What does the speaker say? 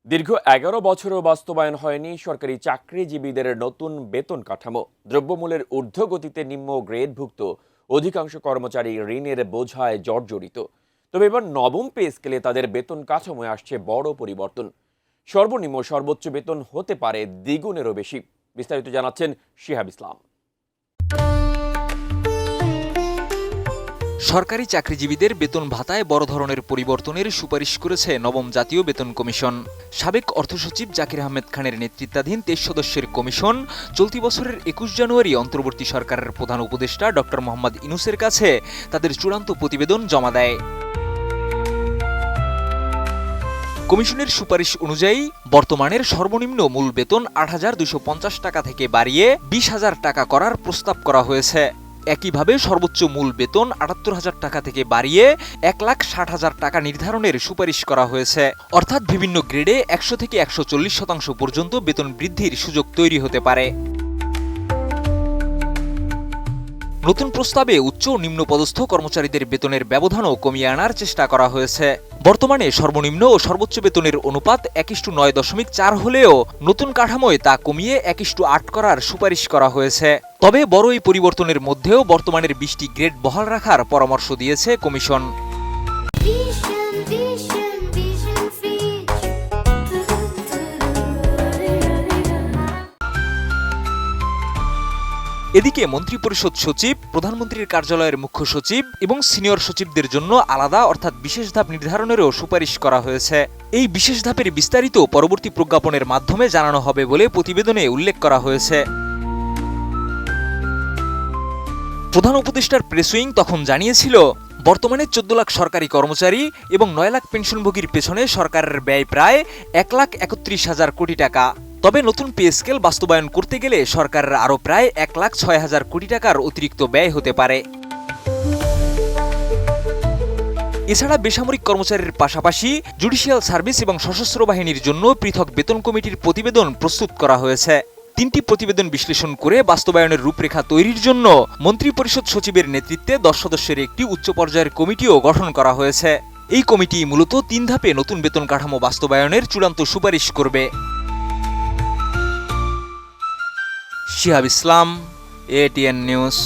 দীর্ঘ ১১ বছরও বাস্তবায়ন হয়নি সরকারি চাকরিজীবীদের নতুন বেতন কাঠামো। দ্রব্যমূল্যের ঊর্ধ্বগতিতে নিম্ন গ্রেডভুক্ত অধিকাংশ কর্মচারী ঋণের বোঝায় জর্জরিত। তবে এবার নবম পে স্কেলে তাদের বেতন কাঠামোয় আসছে বড় পরিবর্তন। সর্বনিম্ন সর্বোচ্চ বেতন হতে পারে দ্বিগুণেরও বেশি। বিস্তারিত জানাচ্ছেন শিহাব ইসলাম। সরকারি চাকরিজীবীদের বেতন ভাতায় বড় ধরনের পরিবর্তনের সুপারিশ করেছে নবম জাতীয় বেতন কমিশন। সাবেক অর্থসচিব জাকির আহমেদ খানের নেতৃত্বাধীন ২৩ সদস্যের কমিশন চলতি বছরের ২১ জানুয়ারি অন্তর্বর্তী সরকারের প্রধান উপদেষ্টা ডক্টর মোহাম্মদ ইউনূসের কাছে তাদের চূড়ান্ত প্রতিবেদন জমা দেয়। কমিশনের সুপারিশ অনুযায়ী বর্তমানের সর্বনিম্ন মূল বেতন ৮,২৫০ টাকা থেকে বাড়িয়ে ২০,০০০ টাকা করার প্রস্তাব করা হয়েছে। একইভাবে সর্বোচ্চ মূল বেতন ৭৮,০০০ টাকা থেকে বাড়িয়ে ১,৬০,০০০ টাকা নির্ধারণের সুপারিশ করা হয়েছে। অর্থাৎ বিভিন্ন গ্রেডে ১০০ থেকে ১৪০% পর্যন্ত বেতন বৃদ্ধির সুযোগ তৈরি হতে পারে। নতুন প্রস্তাবে উচ্চ ও নিম্নপদস্থ কর্মচারীদের বেতনের ব্যবধানও কমিয়ে আনার চেষ্টা করা হয়েছে। বর্তমানে সর্বনিম্ন ও সর্বোচ্চ বেতনের অনুপাত ১:৯.৪ হলেও নতুন কাঠামোয় তা কমিয়ে ১:৮ করার সুপারিশ করা হয়েছে। তবে বড় এই পরিবর্তনের মধ্যেও বর্তমানের ২০টি গ্রেড বহাল রাখার পরামর্শ দিয়েছে কমিশন। এদিকে মন্ত্রিপরিষদ সচিব, প্রধানমন্ত্রীর কার্যালয়ের মুখ্য সচিব এবং সিনিয়র সচিবদের জন্য আলাদা অর্থাৎ বিশেষ ধাপ নির্ধারণেরও সুপারিশ করা হয়েছে। এই বিশেষ ধাপের বিস্তারিত পরবর্তী প্রজ্ঞাপনের মাধ্যমে জানানো হবে বলে প্রতিবেদনে উল্লেখ করা হয়েছে। প্রধান উপদেষ্টার প্রেস উইং তখন জানিয়েছিল, বর্তমানে ১৪ লাখ সরকারি কর্মচারী এবং ৯ লাখ পেনশনভোগীর পেছনে সরকারের ব্যয় প্রায় ১,৩১,০০০ কোটি টাকা। তবে নতুন পে স্কেল বাস্তবায়ন করতে গেলে সরকারের আরও প্রায় ১,০৬,০০০ কোটি টাকার অতিরিক্ত ব্যয় হতে পারে। এছাড়া বেসামরিক কর্মচারীর পাশাপাশি জুডিশিয়াল সার্ভিস এবং সশস্ত্র বাহিনীর জন্য পৃথক বেতন কমিটির প্রতিবেদন প্রস্তুত করা হয়েছে। ৩টি প্রতিবেদন বিশ্লেষণ করে বাস্তবায়নের রূপরেখা তৈরির জন্য মন্ত্রিপরিষদ সচিবের নেতৃত্বে ১০ সদস্যের একটি উচ্চ পর্যায়ের কমিটিও গঠন করা হয়েছে। এই কমিটি মূলত ৩ ধাপে নতুন বেতন কাঠামো বাস্তবায়নের চূড়ান্ত সুপারিশ করবে। শিহাব ইসলাম, ATN নিউজ।